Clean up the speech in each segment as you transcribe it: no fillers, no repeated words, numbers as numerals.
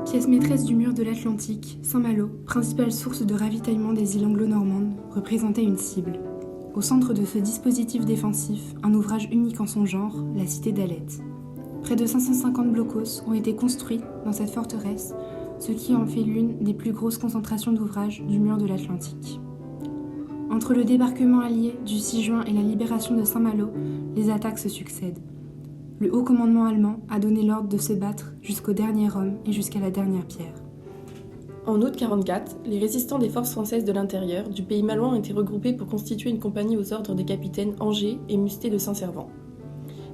Pièce maîtresse du mur de l'Atlantique, Saint-Malo, principale source de ravitaillement des îles anglo-normandes, représentait une cible. Au centre de ce dispositif défensif, un ouvrage unique en son genre, la cité d'Alette. Près de 550 blocos ont été construits dans cette forteresse, ce qui en fait l'une des plus grosses concentrations d'ouvrages du mur de l'Atlantique. Entre le débarquement allié du 6 juin et la libération de Saint-Malo, les attaques se succèdent. Le haut commandement allemand a donné l'ordre de se battre jusqu'au dernier homme et jusqu'à la dernière pierre. En août 1944, les résistants des forces françaises de l'intérieur du pays malouin ont été regroupés pour constituer une compagnie aux ordres des capitaines Angers et Mustet de Saint-Servant.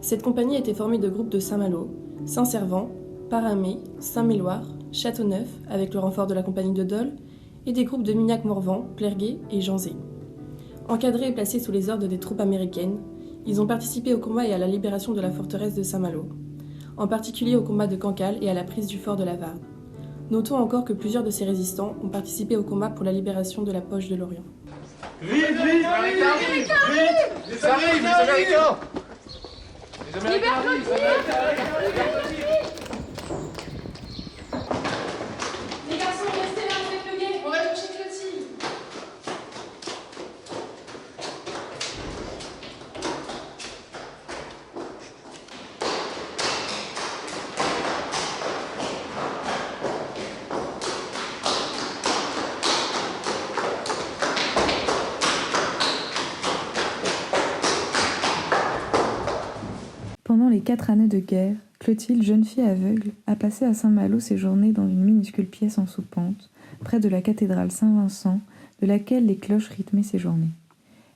Cette compagnie a été formée de groupes de Saint-Malo, Saint-Servant, Paramé, Saint-Méloire, Châteauneuf, avec le renfort de la compagnie de Dole, et des groupes de Mignac-Morvan, Plerguet et Janzé. Encadrés et placés sous les ordres des troupes américaines, ils ont participé au combat et à la libération de la forteresse de Saint-Malo, en particulier au combat de Cancale et à la prise du fort de la Varde. Notons encore que plusieurs de ces résistants ont participé au combat pour la libération de la poche de l'Orient. Vite, vite, vite, vite, les Américains. Les Américains arrivent, les Américains arrivent. Les garçons, restez là, vous êtes le guet, on va chercher Clotilde. Pendant les 4 années de guerre, Clotilde, jeune fille aveugle, a passé à Saint-Malo ses journées dans une minuscule pièce en sous-pente, près de la cathédrale Saint-Vincent, de laquelle les cloches rythmaient ses journées.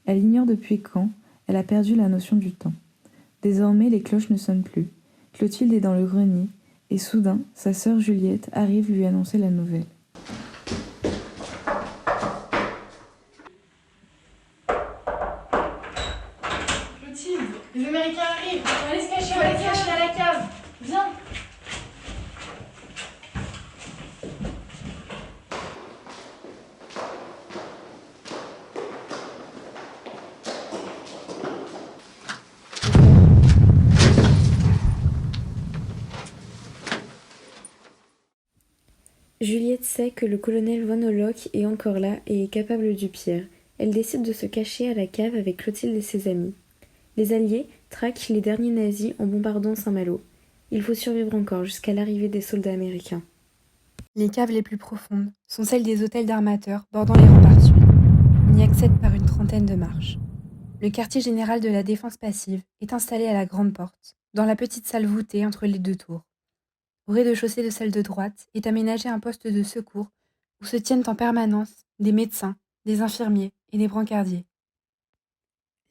Elle ignore depuis quand elle a perdu la notion du temps. Désormais, les cloches ne sonnent plus. Clotilde est dans le grenier, et soudain, sa sœur Juliette arrive lui annoncer la nouvelle. Clotilde, les Américains arrivent, on va aller se cacher, on va aller se cacher à la cave. Viens. Juliette sait que le colonel Von Hollock est encore là et est capable du pire. Elle décide de se cacher à la cave avec Clotilde et ses amis. Les Alliés traquent les derniers nazis en bombardant Saint-Malo. Il faut survivre encore jusqu'à l'arrivée des soldats américains. Les caves les plus profondes sont celles des hôtels d'armateurs bordant les remparts sud. On y accède par une trentaine de marches. Le quartier général de la défense passive est installé à la grande porte, dans la petite salle voûtée entre les 2 tours. Au rez-de-chaussée de celle de droite est aménagé un poste de secours où se tiennent en permanence des médecins, des infirmiers et des brancardiers.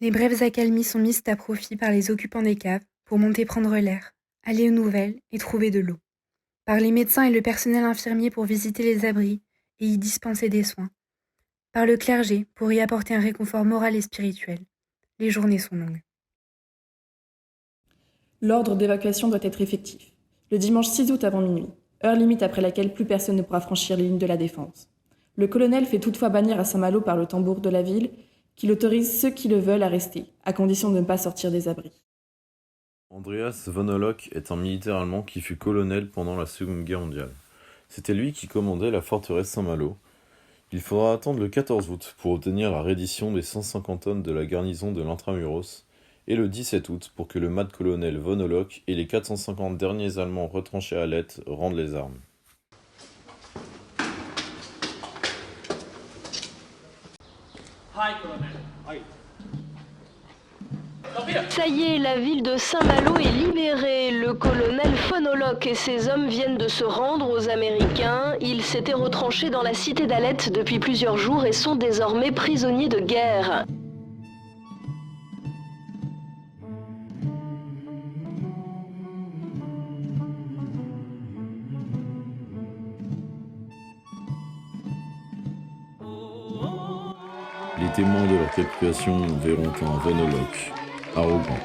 Les brèves accalmies sont mises à profit par les occupants des caves pour monter prendre l'air, aller aux nouvelles et trouver de l'eau. Par les médecins et le personnel infirmier pour visiter les abris et y dispenser des soins. Par le clergé pour y apporter un réconfort moral et spirituel. Les journées sont longues. L'ordre d'évacuation doit être effectif. Le dimanche 6 août avant minuit, heure limite après laquelle plus personne ne pourra franchir les lignes de la défense. Le colonel fait toutefois bannir à Saint-Malo par le tambour de la ville qu'il autorise ceux qui le veulent à rester, à condition de ne pas sortir des abris. Andreas von Hollock est un militaire allemand qui fut colonel pendant la Seconde Guerre mondiale. C'était lui qui commandait la forteresse Saint-Malo. Il faudra attendre le 14 août pour obtenir la reddition des 150 hommes de la garnison de l'Intramuros et le 17 août pour que le mat-colonel von Hollock et les 450 derniers Allemands retranchés à Alette rendent les armes. Ça y est, la ville de Saint-Malo est libérée. Le colonel Von Hollock et ses hommes viennent de se rendre aux Américains. Ils s'étaient retranchés dans la cité d'Alette depuis plusieurs jours et sont désormais prisonniers de guerre. Les témoins de leur capturation verront un von Hollock, arrogant,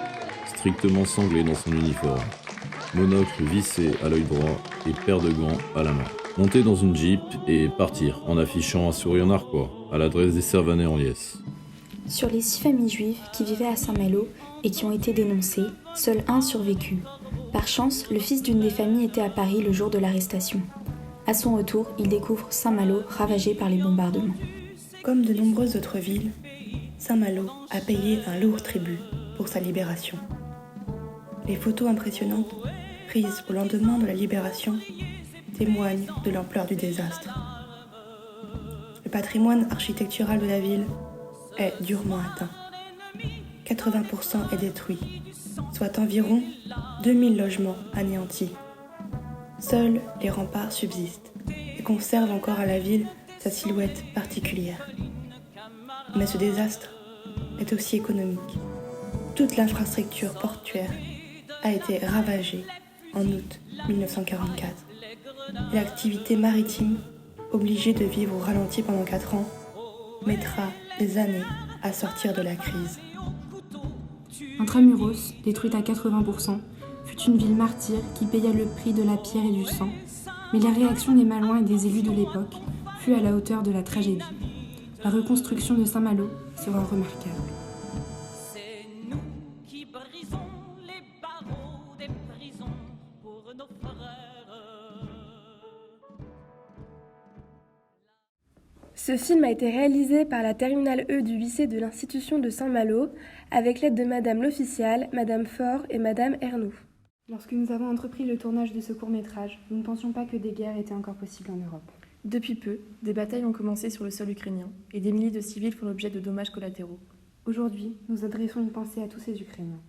strictement sanglé dans son uniforme, monocle vissé à l'œil droit et paire de gants à la main. Monter dans une jeep et partir en affichant un sourire narquois à l'adresse des Servanais en liesse. Sur les 6 familles juives qui vivaient à Saint-Malo, et qui ont été dénoncés, seul un survécut. Par chance, le fils d'une des familles était à Paris le jour de l'arrestation. À son retour, il découvre Saint-Malo ravagé par les bombardements. Comme de nombreuses autres villes, Saint-Malo a payé un lourd tribut pour sa libération. Les photos impressionnantes, prises au lendemain de la libération, témoignent de l'ampleur du désastre. Le patrimoine architectural de la ville est durement atteint. 80% est détruit, soit environ 2000 logements anéantis. Seuls les remparts subsistent et conservent encore à la ville sa silhouette particulière. Mais ce désastre est aussi économique. Toute l'infrastructure portuaire a été ravagée en août 1944. Et l'activité maritime, obligée de vivre au ralenti pendant 4 ans, mettra des années à sortir de la crise. Intramuros, détruite à 80%, fut une ville martyre qui paya le prix de la pierre et du sang, mais la réaction des Malouins et des élus de l'époque fut à la hauteur de la tragédie. La reconstruction de Saint-Malo sera remarquable. C'est nous qui brisons les barreaux des prisons pour nos frères. Ce film a été réalisé par la terminale E du lycée de l'institution de Saint-Malo avec l'aide de Madame l'officiale, Madame Faure et Madame Ernoux. Lorsque nous avons entrepris le tournage de ce court-métrage, nous ne pensions pas que des guerres étaient encore possibles en Europe. Depuis peu, des batailles ont commencé sur le sol ukrainien et des milliers de civils font l'objet de dommages collatéraux. Aujourd'hui, nous adressons une pensée à tous ces Ukrainiens.